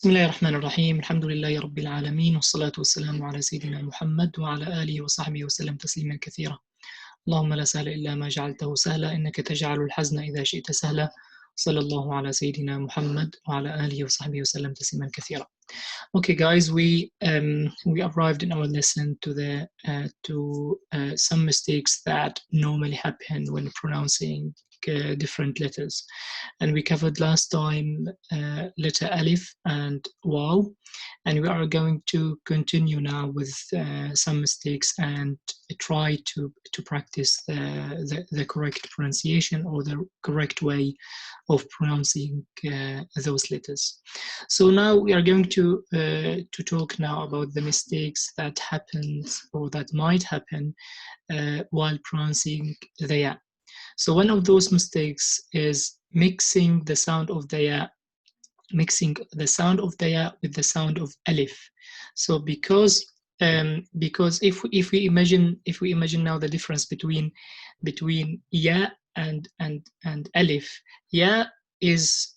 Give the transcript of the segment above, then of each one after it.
بسم الله الرحمن الرحيم الحمد لله رب العالمين والصلاة والسلام على سيدنا محمد وعلى آله وصحبه وسلم تسليما كثيرا. اللهم لا سهل إلا ما جعلته سهلا إنك تجعل الحزن إذا شئت سهلا. صلى الله على سيدنا محمد وعلى آله وصحبه وسلم تسليما كثيرا. Okay, guys, we arrived in our lesson to some mistakes that normally happen when pronouncing different letters, and we covered last time letter alif and waw, and we are going to continue now with some mistakes and try to practice the correct pronunciation or the correct way of pronouncing those letters. So now we are going to talk now about the mistakes that happens or that might happen while pronouncing the ya. So one of those mistakes is mixing the sound of the ya, with the sound of alif. So because if we imagine now the difference between ya and alif, ya is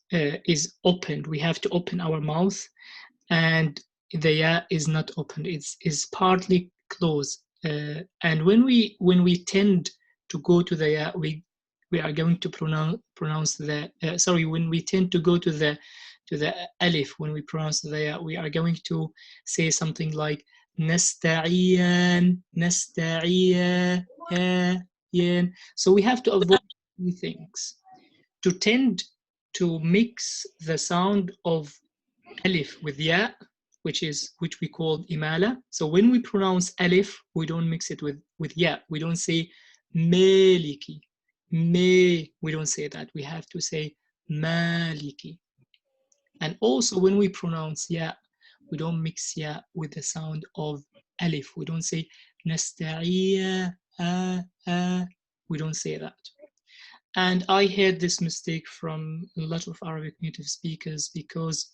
opened. We have to open our mouth, and the ya is not opened. It's partly closed. And when we tend to go to the ya, we are going to pronounce the when we tend to go to the alif, when we pronounce the ya, we are going to say something like nasta'in, yen. So we have to avoid these things to tend to mix the sound of alif with ya, which we call imala. So when we pronounce alif, we don't mix it with ya. We don't say maliki, we don't say that. We have to say maliki. And also when we pronounce ya, we don't mix ya with the sound of alif. We don't say nasta'iyya, we don't say that. And I heard this mistake from a lot of Arabic native speakers because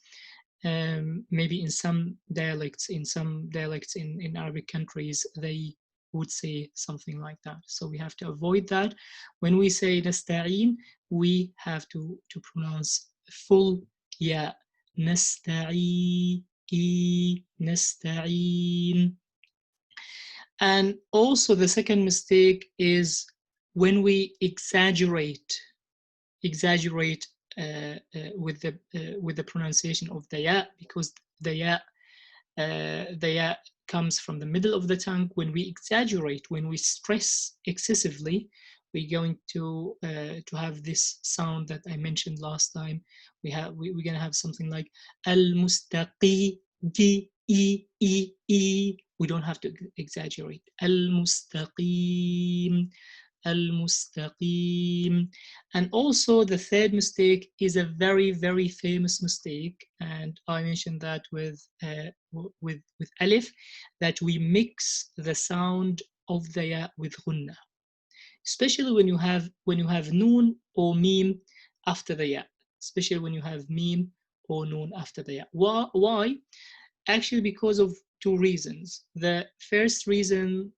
maybe in some dialects in Arabic countries, they would say something like that. So we have to avoid that. When we say nasta'in, we have to pronounce full ya. Nasta'in. And also the second mistake is when we exaggerate with the pronunciation of the ya, because the ya comes from the middle of the tongue. When we exaggerate, when we stress excessively, we're going to have this sound that I mentioned last time. We're gonna have something like al-mustaqi, gi, e. We don't have to exaggerate. Al-mustaqim, al-mustaqim. And also the third mistake is a very, very famous mistake, and I mentioned that with alif, that we mix the sound of the ya with ghunna, especially when you have noon or meme after the ya, especially when you have meme or noon after the ya. Why? Actually, because of two reasons. The first reason,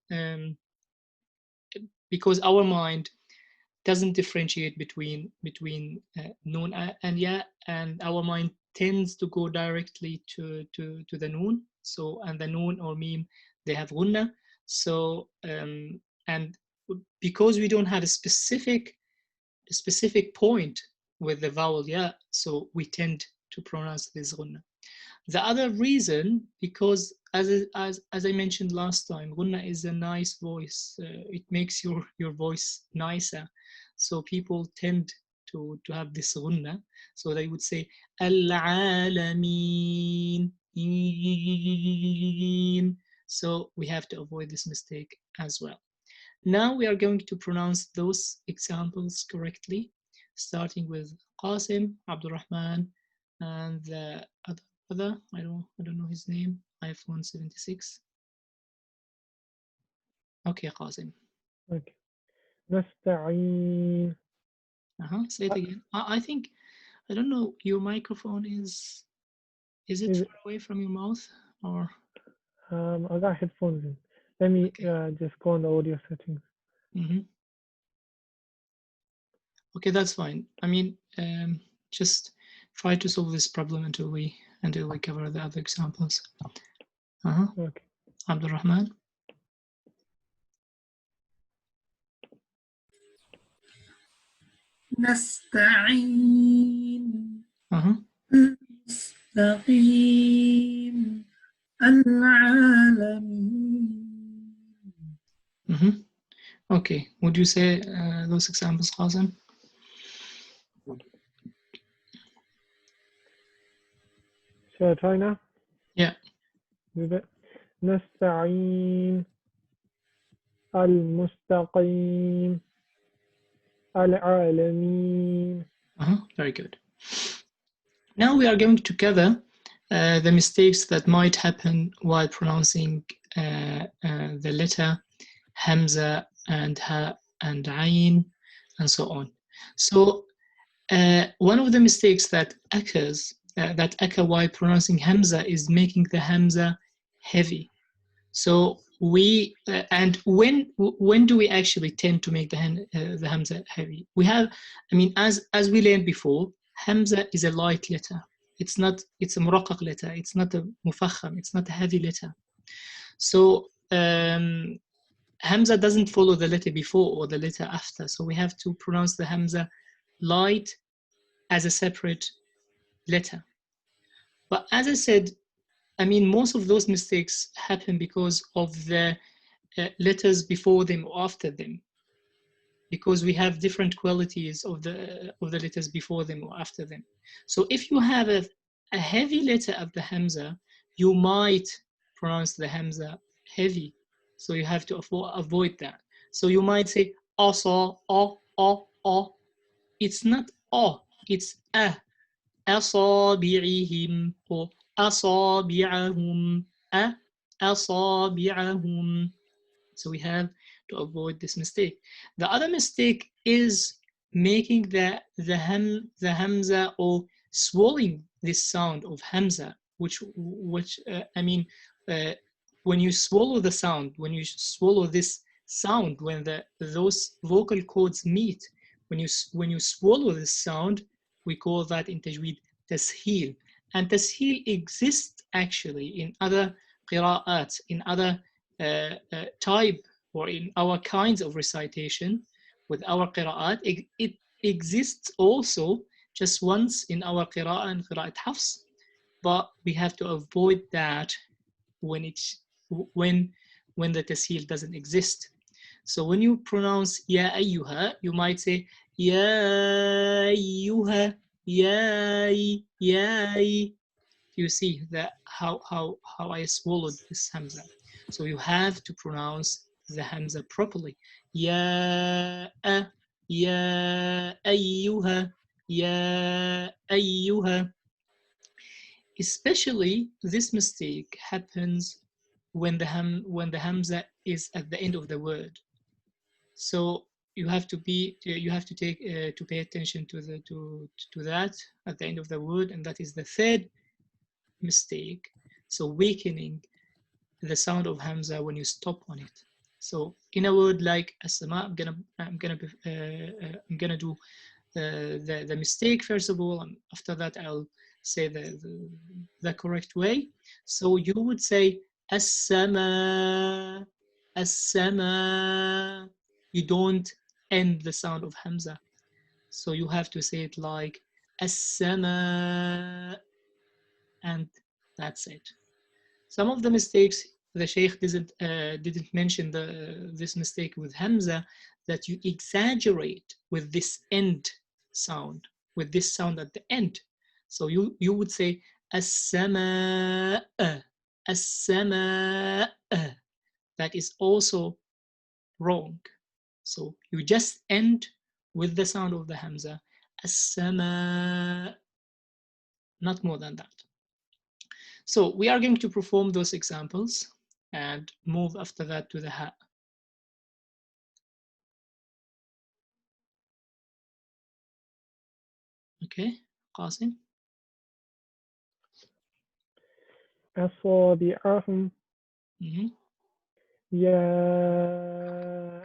because our mind doesn't differentiate between noon and ya, and our mind tends to go directly to the noon. So, and the noon or meme, they have ghunna. So and because we don't have a specific point with the vowel ya, so we tend to pronounce this ghunna. The other reason, because as I mentioned last time, ghunna is a nice voice. It makes your voice nicer. So people tend to have this ghunna. So they would say al-alamin. So we have to avoid this mistake as well. Now we are going to pronounce those examples correctly, starting with Qasim, Abdurrahman, and the other, I don't know his name, iPhone 76. Okay, Qasim. Okay. Nasta'in. Say it again. I think, I don't know, your microphone is it far away from your mouth, or? I got headphones in. Let me just go on the audio settings. Okay, that's fine. I mean, just try to solve this problem until we until we cover the other examples. Okay. Abdul Rahman. نستعين Uh-huh. مستقيم العالمين. Okay, would you say those examples, Qasim? Shall I try now? Yeah. With it. نستعين المستقيم العالمين. Very good. Now we are going to cover the mistakes that might happen while pronouncing the letter Hamza and Ha and Ain and so on. So one of the mistakes that occurs while pronouncing Hamza is making the Hamza heavy. So we and when do we actually tend to make the Hamza heavy? We have, I mean, as we learned before, Hamza is a light letter. It's a muraqqaq letter. It's not a mufakham. It's not a heavy letter. So Hamza doesn't follow the letter before or the letter after. So we have to pronounce the Hamza light as a separate letter. But as I said, I mean, most of those mistakes happen because of the letters before them or after them, because we have different qualities of the letters before them or after them. So if you have a heavy letter of the Hamza, you might pronounce the Hamza heavy. So you have to avoid that. So you might say asa, o. It's not o, it's a. أصابعهم or أصابعهم أصابعهم. So we have to avoid this mistake. The other mistake is making the hamza or swallowing this sound of hamza, which I mean, when you swallow the sound, when you swallow this sound, when those vocal cords meet, when you swallow this sound, we call that in Tajweed tasheel. And tasheel exists actually in other qira'at, in other type or in our kinds of recitation with our qira'at. It exists also just once in our qira'ah and qira'at hafs, but we have to avoid that when the tasheel doesn't exist. So when you pronounce ya ayyuha, you might say ya ayyuha, ya. You see that how I swallowed this hamza. So you have to pronounce the hamza properly. Ya ayyuha, ya ayyuha. Especially this mistake happens when the hamza is at the end of the word. So you have to pay attention to that at the end of the word, and that is the third mistake. So weakening the sound of hamza when you stop on it. So in a word like as-sama, I'm gonna do the mistake first of all, and after that I'll say the correct way. So you would say as-sama, as-sama. You don't end the sound of hamza, so you have to say it like as-sama, and that's it. Some of the mistakes the Sheikh didn't mention this mistake with Hamza, that you exaggerate with this end sound, with this sound at the end. So you would say as-sama, as-sama. That is also wrong. So you just end with the sound of the Hamza, as-sama, not more than that. So we are going to perform those examples and move after that to the ha. Okay, Qasim. أصابعهم يا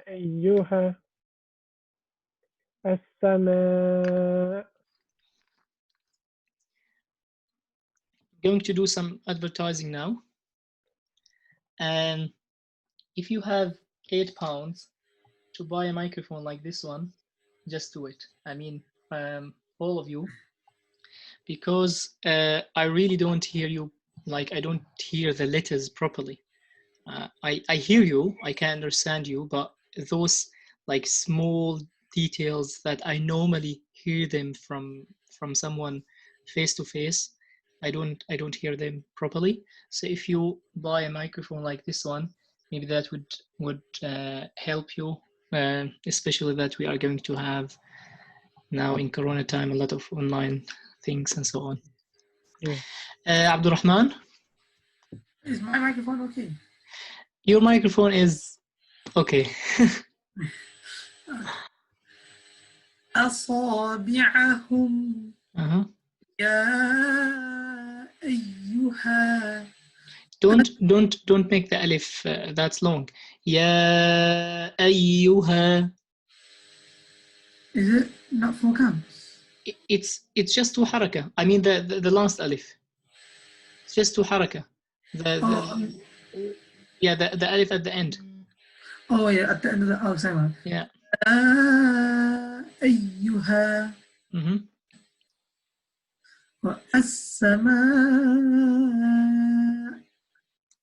أيها السماء. going to do some advertising now. And if you have £8 to buy a microphone like this one, just do it. I mean, all of you, because I really don't hear you, like I don't hear the letters properly. I hear you, I can understand you, but those like small details that I normally hear them from someone face to face, I don't hear them properly. So if you buy a microphone like this one, maybe that would help you, especially that we are going to have now in Corona time a lot of online things and so on. Yeah. Abdurrahman, Is my microphone okay? your microphone is okay. أصابعهم Uh-huh. يا أيها. Don't make the alif that's long. يا أيها. Is it not 4 counts? It's just 2 haraka. I mean the last alif. It's just 2 haraka. Yeah, the alif at the end. Oh yeah, at the end of the sorry. Yeah. أيها والسماء.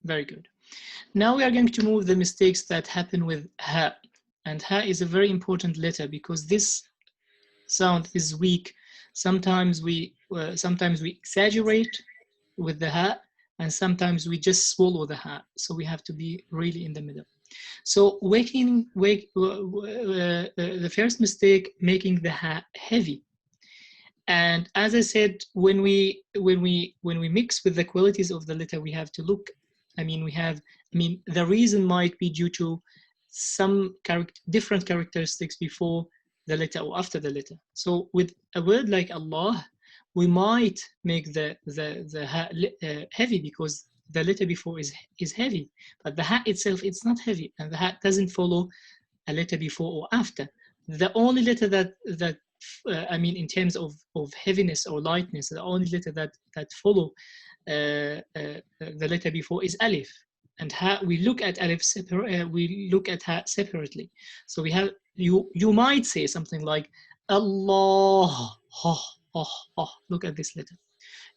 Very good. Now we are going to move the mistakes that happen with ha. And ha is a very important letter because this sound is weak. Sometimes we exaggerate with the ha, and sometimes we just swallow the ha. So we have to be really in the middle. So the first mistake, making the ha heavy. And as I said, when we mix with the qualities of the letter, we have to look. The reason might be due to some different characteristics before the letter or after the letter. So with a word like Allah, we might make the ha heavy because the letter before is heavy, but the ha itself, it's not heavy, and the ha doesn't follow a letter before or after. The only letter that in terms of heaviness or lightness, the only letter that follow the letter before is alif, and ha we look at alif we look at ha separately. So we have you might say something like Allah. Look at this letter.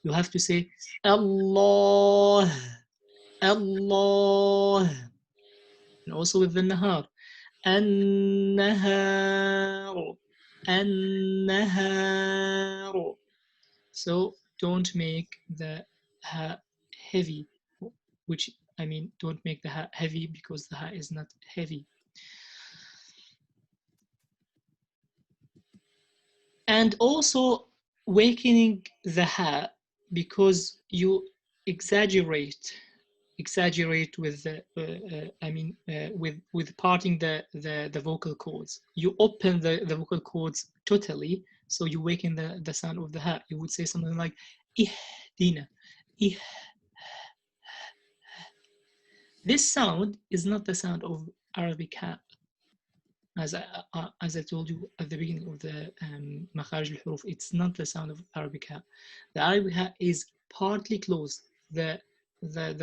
You have to say Allah, Allah, and also with the nahar, النهار, النهار. So don't make the ha heavy, don't make the ha heavy because the ha is not heavy. And also weakening the ha because you exaggerate with the with parting the vocal cords. You open the vocal cords totally, so you weaken the sound of the ha. You would say something like ihdina. This sound is not the sound of Arabic ha. As I told you at the beginning of the makharij al-huruf, it's not the sound of Arabic ha. The Arabic ha is partly closed. The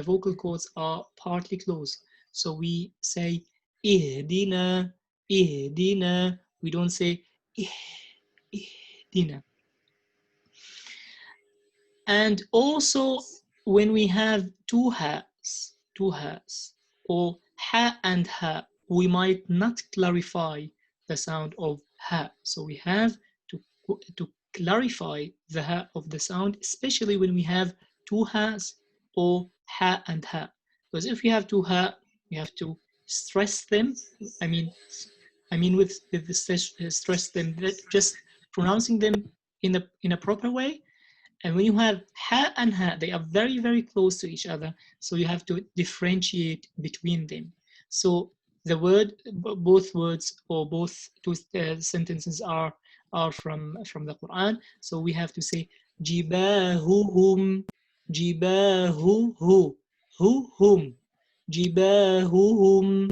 vocal cords are partly closed. So we say ihdina, ihdina. We don't say ihdina. And also when we have two ha's, or ha and ha, we might not clarify the sound of ha. So we have to clarify the ha of the sound, especially when we have two ha's or ha and ha. Because if you have two ha, you have to stress them. With the stress them, just pronouncing them in a proper way. And when you have ha and ha, they are very, very close to each other. So you have to differentiate between them. So the both words or both two sentences are from the Quran. So we have to say jibahuhum, jibahuhu, hum, jibahuhum,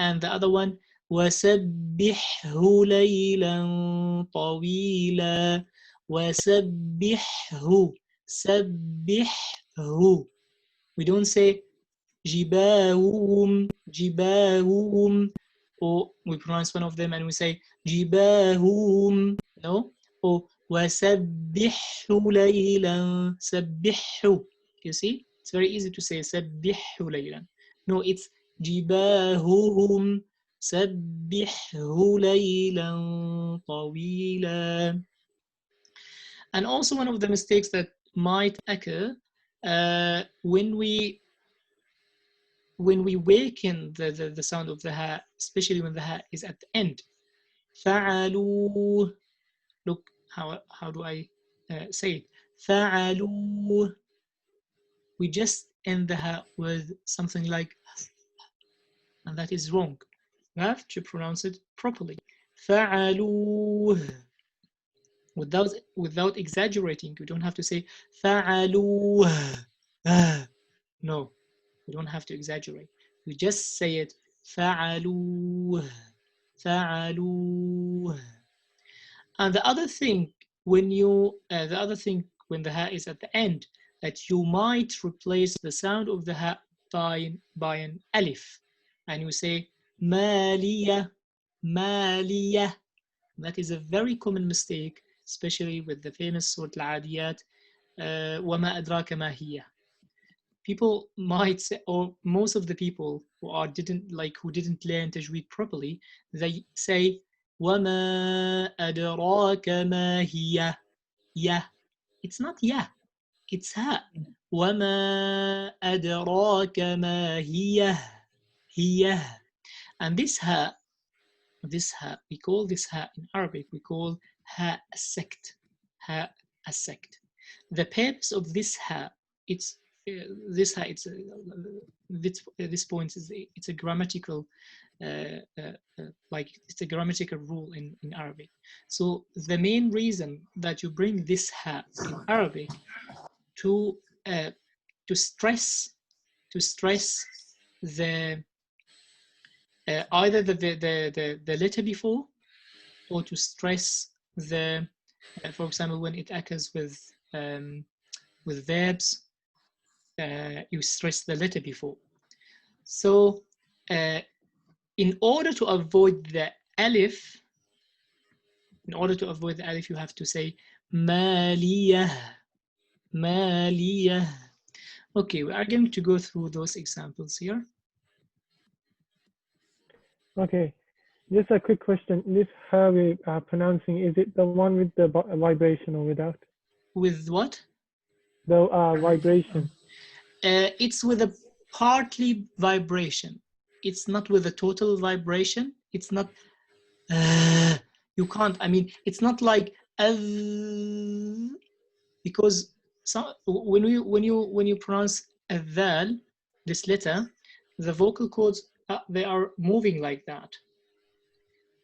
and the other one وَسَبِّحْهُ لَيْلًا طَوِيلًا. وَسَبِّحْهُ. سبحه. We don't say جباههم جباههم, or we pronounce one of them and we say جباههم. No. Or وسبحه ليلا سبحه. You see, it's very easy to say سبحه ليلا. No, it's جباههم سبحه ليلا طويلا. And also one of the mistakes that might occur when we weaken the sound of the ha, especially when the ha is at the end. فعلوا. Look how do I say it? فعلوا. We just end the ha with something like, and that is wrong. You have to pronounce it properly. فعلوا. Without exaggerating. You don't have to say فعلوا. No, you don't have to exaggerate. You just say it فعلوا فعلوا. And the other thing when the ha is at the end, that you might replace the sound of the ha by an alif, and you say مالية مالية. That is a very common mistake, especially with the famous Surah Al-Adiyat, وما أدراك ما هي. People might say, or most of the people who didn't learn Tajweed properly, they say وما أدراك ما هي. Ya. It's not ya, it's ha. وما أدراك ما هي. هي. And this ha, we call this ha in Arabic, we call ha as-sakt. Ha as-sakt. The purpose of this ha, it's this ha, this point is it's a grammatical it's a grammatical rule in Arabic. So the main reason that you bring this ha in Arabic to stress the either the letter before, or to stress the for example, when it occurs with verbs, you stress the letter before. So in order to avoid the alif, you have to say maliyah, maliyah. Okay, we are going to go through those examples here. Okay, just a quick question. This how we are pronouncing, is it the one with the vibration or without? With what? The vibration. It's with a partly vibration. It's not with a total vibration. It's not. You can't. I mean, it's not like because when you pronounce adhal, this letter, the vocal cords they are moving like that.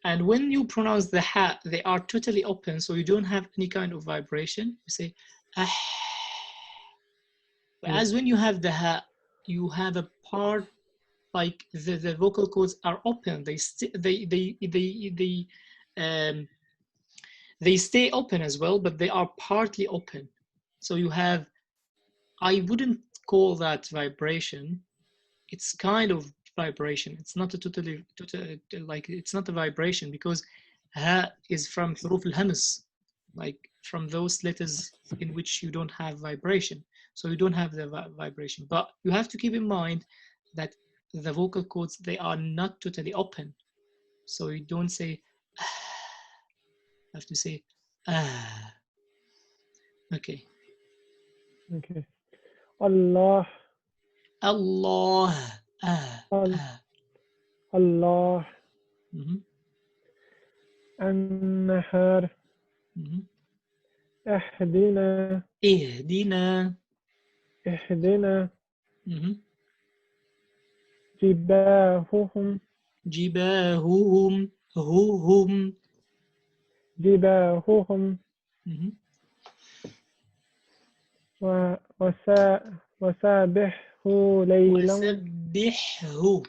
And when you pronounce the ha, they are totally open, so you don't have any kind of vibration. You say ah. As when you have the ha, you have a part like the vocal cords are open. They stay open as well, but they are partly open. So you have, I wouldn't call that vibration. It's kind of vibration. It's not a totally like, it's not a vibration, because ha is from huruf al-hams, like from those letters in which you don't have vibration. So you don't have the vibration. But you have to keep in mind that the vocal cords, they are not totally open. So you don't say ah. You have to say ah. Okay. Okay. Allah. Allah. Allah. Mm-hmm. النهار. Mm-hmm. اهدنا. اهدنا. اهدنا. Mm-hmm. جباههم. جباههم. هم. جباههم. Mm-hmm. وسابحه ليلا. وسبحه.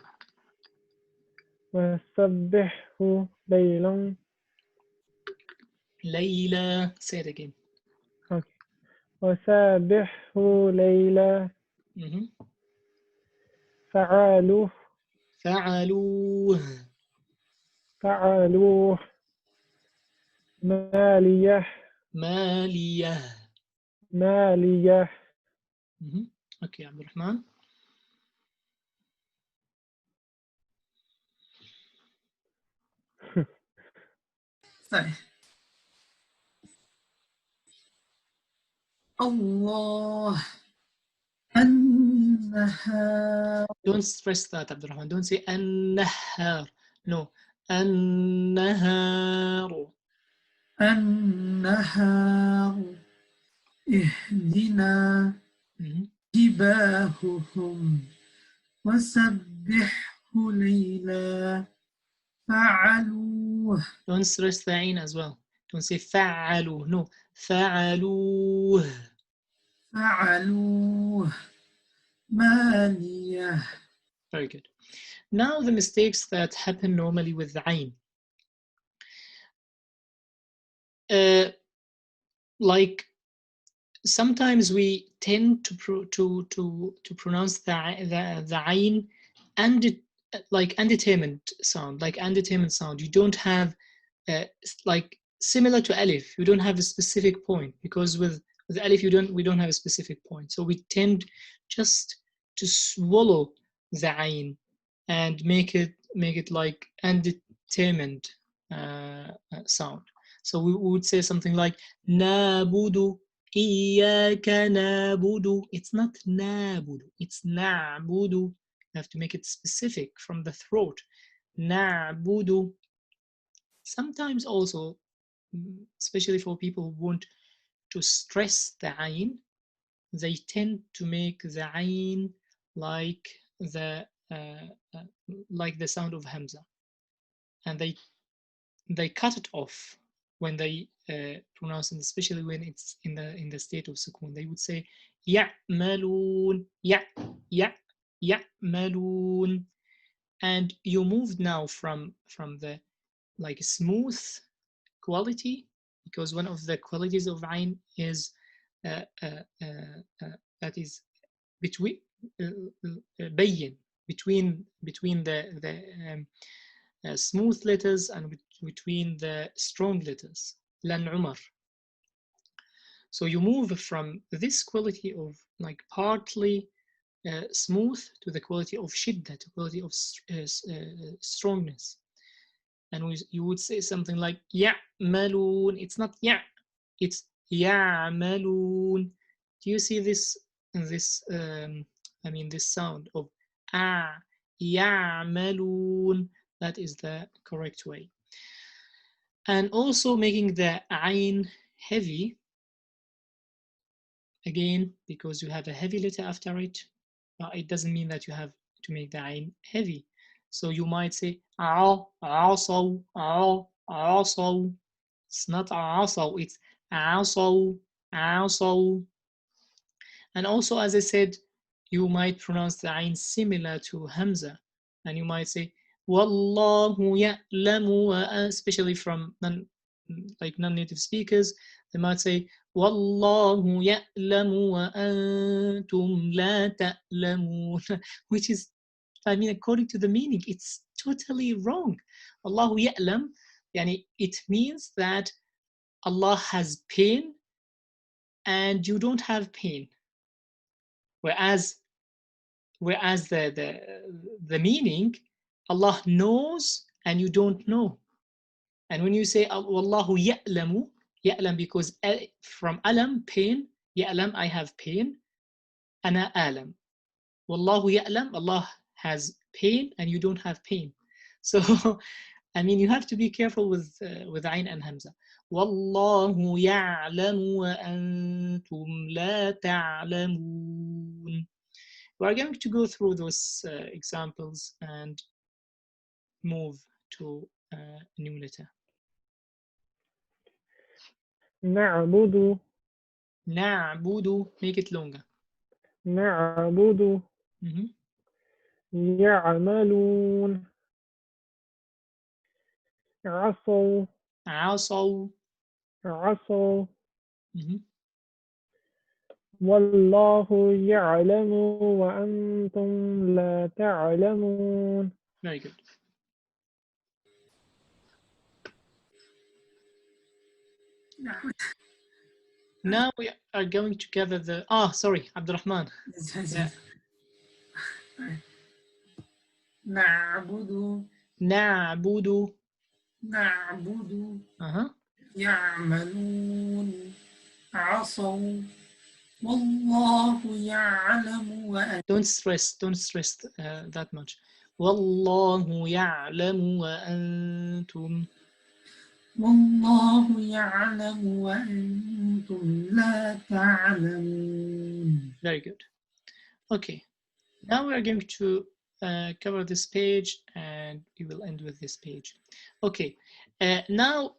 وسبحه ليلا. ليلى. Say it again. Okay. وسابحه ليلا فعلوه فعلوه فعلوه مالية مالية. مالية. أوكي عبد الرحمن. طيب. الله النهار. Don't stress that عبد الرحمن. Don't say النهار. No. النهار. النهار اهدنا جباههم وسبحه ليلا فعلوه. Don't stress the عين as well. Don't say فعلوه. No. فعلوه. فعلوه مالية. Very good. Now the mistakes that happen normally with the عين. Like sometimes we tend to pronounce the ayn and like undetermined sound, You don't have like similar to alif. You don't have a specific point, because with alif we don't have a specific point. So we tend just to swallow the ayn and make it like undetermined sound. So we would say something like nabudu إياك نعبد. It's not نعبد, it's نعبد. You have to make it specific from the throat. نعبد. Sometimes also, especially for people who want to stress the ayn, they tend to make the ayn like the sound of hamza, and they cut it off when they pronounce it, especially when it's in the state of sukun. They would say يعملون يعملون, and you moved now from the like smooth quality, because one of the qualities of ayn is that is between بين, between the smooth letters and between the strong letters. Lan Umar. So you move from this quality of like partly smooth to the quality of shidda, to quality of strongness. And you would say something like ya'malun. It's not ya, it's ya'malun. Do you see this this sound of ya'malun? That is the correct way. And also making the ayn heavy, again, because you have a heavy letter after it, it doesn't mean that you have to make the ayn heavy. So you might say asaw, asaw. It's not asaw, it's asaw, asaw. And also, as I said, you might pronounce the ayn similar to hamza, and you might say wallahu ya'lamu, especially from non-native speakers. They might say wallahu ya'lamu wa antum la ta'lamun, which is, according to the meaning, it's totally wrong. Allahu ya'lam, yani it means that Allah has pain and you don't have pain. Whereas the meaning, Allah knows and you don't know. And when you say Wallahu ya'lamu, ya'lam, because from alam, pain, ya'lam, I have pain, ana alam. Wallahu ya'lam, Allah has pain and you don't have pain. So you have to be careful with ayn and hamza. Wallahu ya'lamu wa antum la ta'lamun. We're going to go through those examples and move to a new letter. نعبد. نعبد. Make it longer. نعبد. يعملون. عصوا. عصوا. عصوا. والله يعلم وأنتم لا تعلمون. Very good. Now we are going to gather the. Sorry, Abdurrahman. Yeah. نعبد نعبد. نعبد Uh-huh. يعملون عصوا والله يعلم وأنتم Don't stress that much. والله يعلم وأنتم. والله يعلم وأنتم لا تعلمون. Very good. Okay. Now we are going to cover this page and we will end with this page. Okay. Now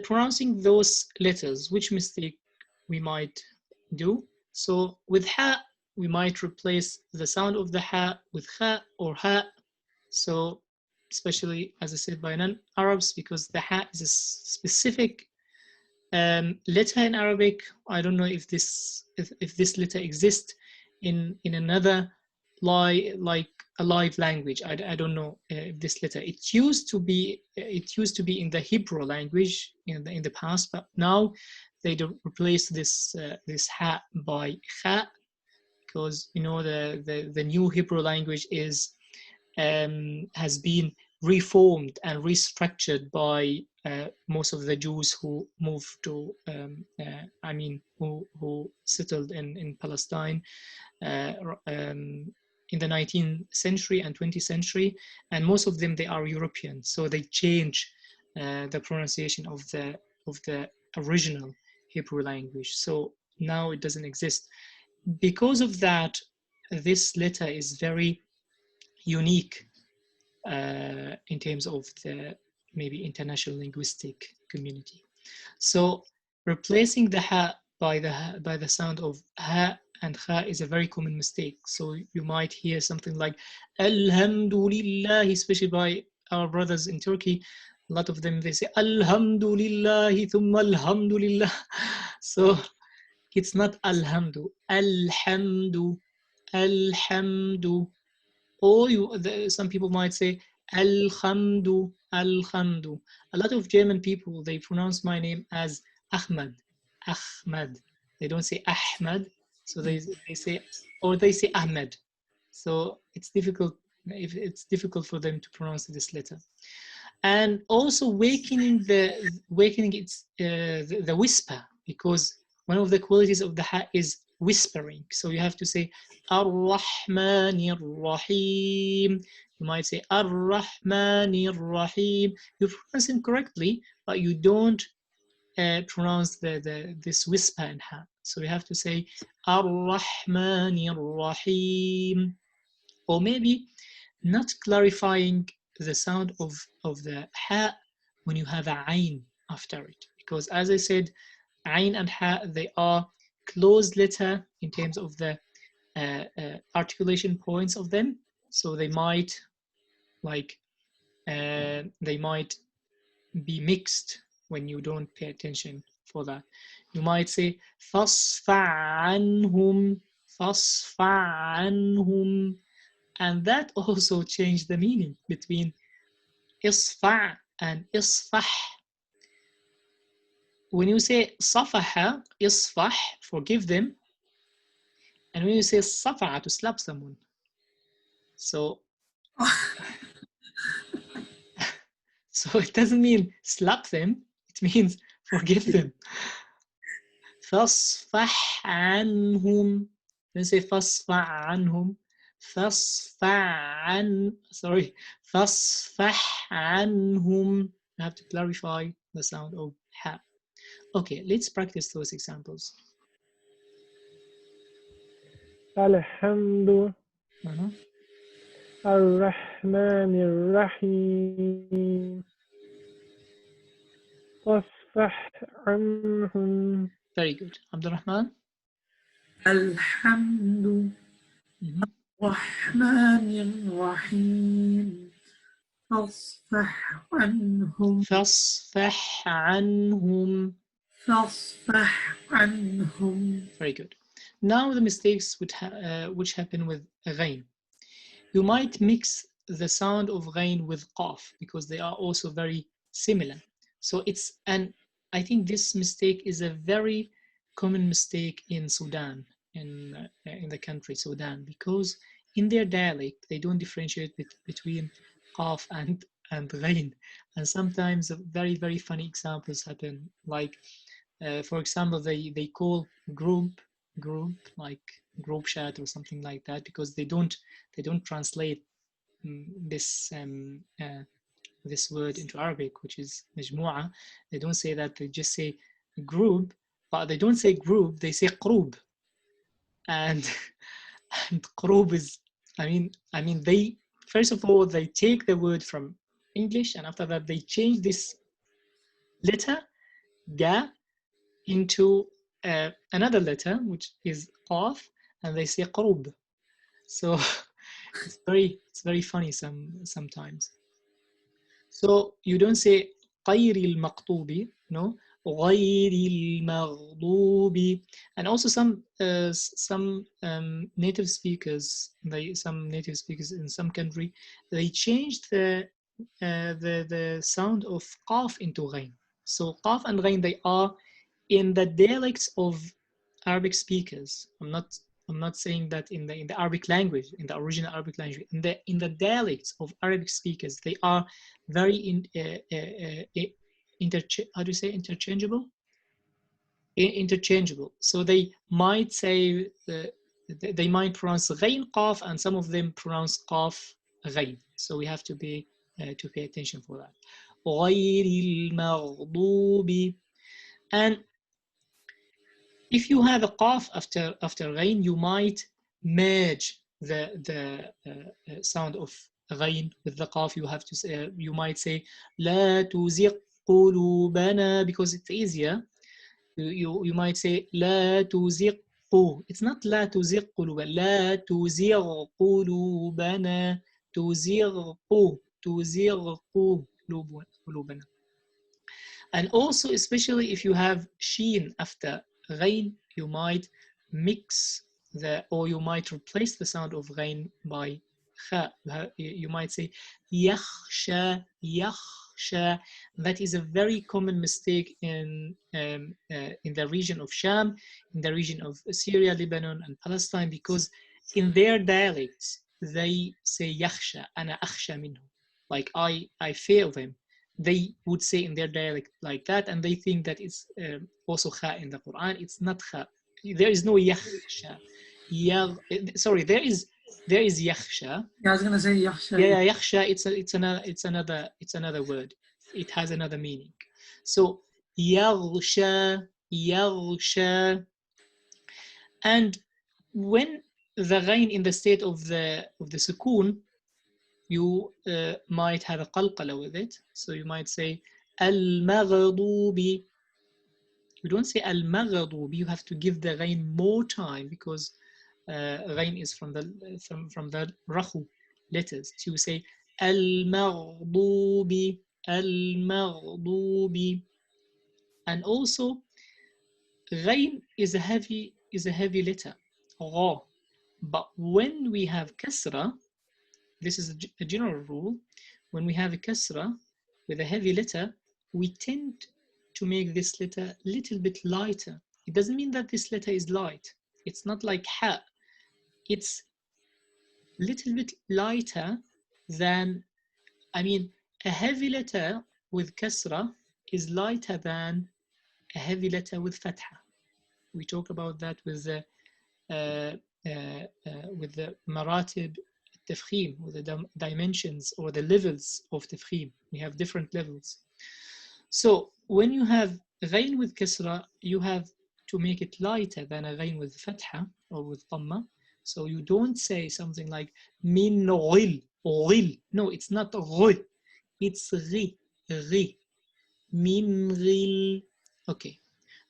pronouncing those letters, which mistake we might do? So with ha, we might replace the sound of the ha with kha or ha. So especially, as I said, by non-Arabs, because the ha is a specific letter in Arabic. I don't know if this letter exists in another like a live language. I don't know if this letter. It used to be in the Hebrew language in the past, but now they don't replace this this ha by kha, because you know the new Hebrew language is has been reformed and restructured by most of the Jews who moved to, who settled in Palestine in the 19th century and 20th century, and most of them, they are European, so they change the pronunciation of the original Hebrew language. So now it doesn't exist. Because of that, this letter is very unique in terms of the maybe international linguistic community. So replacing the ha by the sound of ha and kha is a very common mistake. So you might hear something like Alhamdulillah, especially by our brothers in Turkey. A lot of them, they say Alhamdulillah thumma Alhamdulillah. So it's not Alhamdu, Alhamdu, Alhamdu. Or some people might say Alhamdu, Alhamdu. A lot of German people, they pronounce my name as Ahmad, Ahmad. They don't say Ahmad, so they say, or they say Ahmed. So it's difficult for them to pronounce this letter. And also wakening its the whisper, because one of the qualities of the ha is whispering. So you have to say Ar-Rahmanir Rahim. You might say Ar-Rahmanir Rahim. You pronounce it correctly, but you don't pronounce this whisper in ha. So you have to say Ar-Rahmanir Rahim. Or maybe not clarifying the sound of the ha when you have a ayn after it. Because as I said, ayn and ha, they are closed letter in terms of the articulation points of them. So they might be mixed when you don't pay attention for that. You might say fasfa anhum, fasfa anhum, and that also changed the meaning between isfa and isfah. When you say safaha, isfah, forgive them, and when you say safaha, to slap someone. So so it doesn't mean slap them, it means forgive them. فاصفح عنهم. Don't say فاصفع عنهم. فاصفح عنهم. You have to clarify the sound of ha. Okay, let's practice those examples. الحمد الرحمن الرحيم فاصفح عنهم. Very good. Abdurrahman? الحمد الرحمن الرحيم فاصفح عنهم. فاصفح عنهم. فاصفح عنهم. Very good. Now the mistakes which happen with ghain. You might mix the sound of ghain with qaf because they are also very similar. So it's I think this mistake is a very common mistake in Sudan, in the country Sudan, because in their dialect they don't differentiate between qaf and ghain, and sometimes very funny examples happen. Like for example, they call group like group chat or something like that because they don't translate this word into Arabic, which is majmu'a. They don't say that, they just say group, but they don't say group, they say qrub. And and qrub is, I mean they, first of all, they take the word from English, and after that they change this letter ga into another letter, which is qaf, and they say qrub. So it's very funny sometimes. So you don't say غير المغضوب, no, غير المغضوب. And also some native speakers, some native speakers in some country, they changed the sound of qaf into ghain. So qaf and ghain, they are in the dialects of Arabic speakers. I'm not saying that in the Arabic language, in the original Arabic language, in the dialects of Arabic speakers, they are very how do you say interchangeable? Interchangeable. So they might say they might pronounce ghain qaf, and some of them pronounce qaf ghain. So we have to pay attention for that. غير المغضوب. And if you have a qaf after ghain, you might merge the sound of ghain with the qaf. You have to say, you might say لا تزغ قلوبنا because it's easier. You might say لا تزغ. It's not لا تزغ قلوبنا, لا تزغ قلوبنا, تزغ قلوبنا. And also, especially if you have sheen after ghain, you might mix or you might replace the sound of ghain by kha. You might say yakhsha, yakhsha. That is a very common mistake in the region of Sham, in the region of Syria, Lebanon, and Palestine, because in their dialects they say yakhsha, ana akhsha minhu, like I fear them. They would say in their dialect like that, and they think that it's also kha in the Quran. It's not kha. There is no yakhsha. Sorry, there is yakhsha. Yeah, I was gonna say yakhsha. Yeah, yakhsha. It's another word. It has another meaning. So yaghsha, yaghsha. And when the ghain in the state of the sukoon, you might have a qalqala with it. So you might say al-maghdubi. You don't say al-maghdubi. You have to give the ghain more time because ghain is from the rakhu letters. So you say al-maghdubi, al-maghdubi. And also ghain is a heavy letter, gha. But when we have kasra, this is a general rule. When we have a kasra with a heavy letter, we tend to make this letter a little bit lighter. It doesn't mean that this letter is light. It's not like ha. It's a little bit lighter than, a heavy letter with kasra is lighter than a heavy letter with fatha. We talk about that with the maratib tafkhim, with the dimensions or the levels of tafkhim. We have different levels. So when you have ghain with kasra, you have to make it lighter than a ghain with fatha or with dhamma. So you don't say something like min ghil, ghil. No, it's not ghil. It's ghi, ghi. Min ghil. Okay,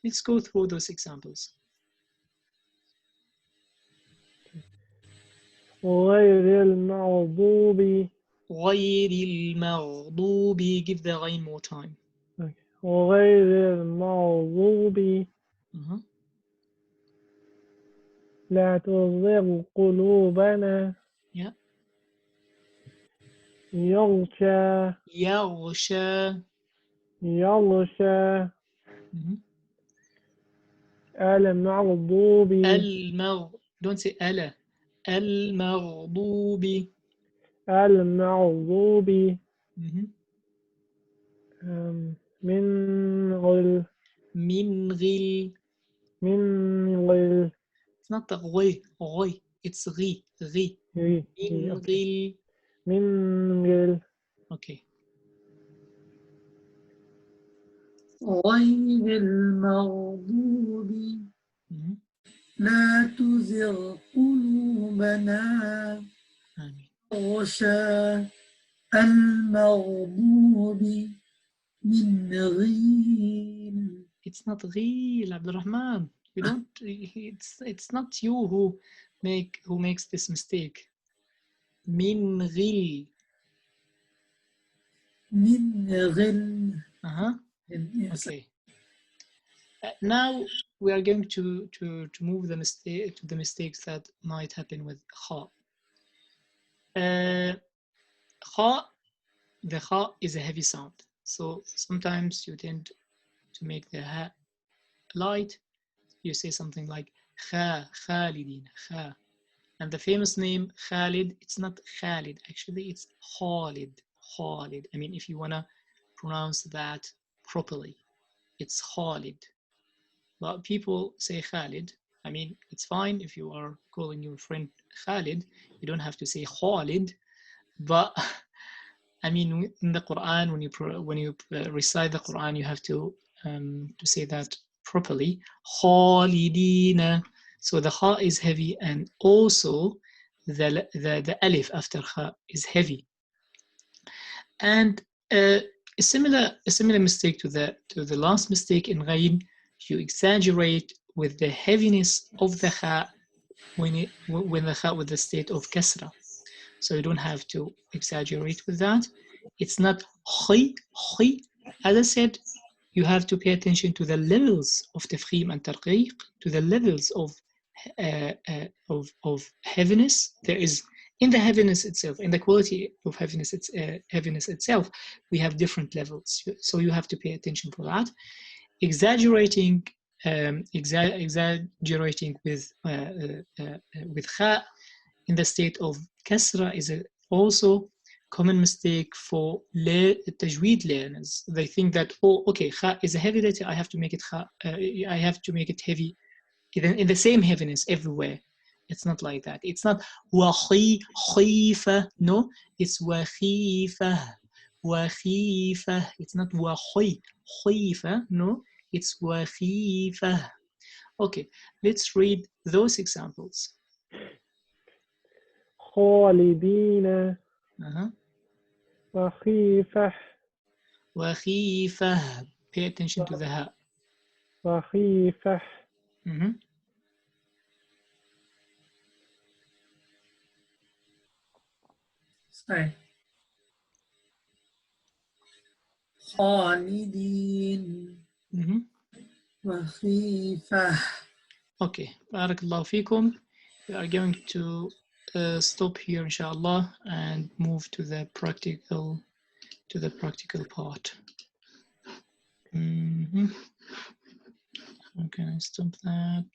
let's go through those examples. غير المغضوب. غير المغضوب. Give the ghain more time. Okay. غير المغضوب. لا تزغ قلوبنا Yeah. يغشى يغشى. يغشى Mhm. المغضوب Don't say ألا. المغضوب. المغضوب Mhm. من غل من غل. من غل It's not the غي غي. It's غي غي. من أوكي. غل. من غل Okay. غير المغضوب Mhm. لا تزغ قلوبنا آمين. غشى المغضوب من غير It's not غيل عبد الرحمن. You don't. It's not you who makes this mistake. من غل. من غل. Yes. Okay. Now we are going to move the mistakes that might happen with kha. Kha, the kha is a heavy sound, so sometimes you tend to make the ha light. You say something like kha khalidin kha, and the famous name Khalid, it's not Khalid, actually it's Khalid. Khalid. I mean, if you wanna pronounce that properly, it's Khalid. But people say Khalid. I mean, it's fine if you are calling your friend Khalid. You don't have to say Khalid. But I mean, in the Quran, when you recite the Quran, you have to say that properly. Khalidina. So the kha is heavy, and also the alif after kha is heavy. And a similar mistake to the last mistake in ghain, you exaggerate with the heaviness of the kha when the kha with the state of kasra. So you don't have to exaggerate with that. It's not khi. As I said, you have to pay attention to the levels of tafkhim and tarqiq, to the levels of heaviness. There is in the heaviness itself, in the quality of heaviness itself, we have different levels. So you have to pay attention for that. Exaggerating with kha in the state of kasra is also common mistake for tajweed learners. They think that, oh, okay, kha is a heavy letter, I have to make it heavy in the same heaviness everywhere. It's not like that. It's not khifa. No, it's khifa. It's not khifa. No, it's khifa. Okay, let's read those examples. خالدين وخيفة وخيفة. Pay attention to the ha. وخيفة Sorry. خالدين وخيفة. Okay, barakallahu fikum. We are going to stop here, inshallah, and move to the practical part. How can I stop that?